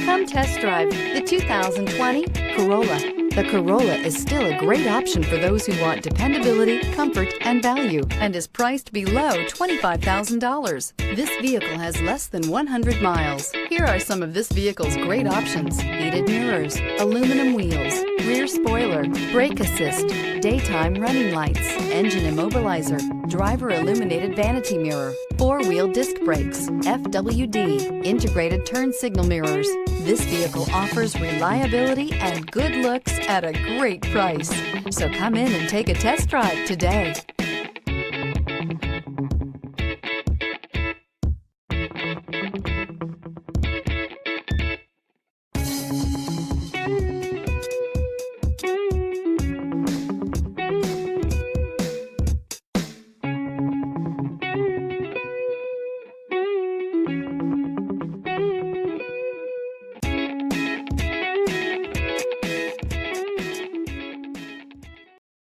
Come test drive the 2020 Corolla. The Corolla is still a great option for those who want dependability, comfort, and value, and is priced below $25,000. This vehicle has less than 100 miles. Here are some of this vehicle's great options: heated mirrors, aluminum wheels, rear spoiler, brake assist, daytime running lights, engine immobilizer, driver illuminated vanity mirror, four-wheel disc brakes, FWD, integrated turn signal mirrors. This vehicle offers reliability and good looks at a great price. So come in and take a test drive today.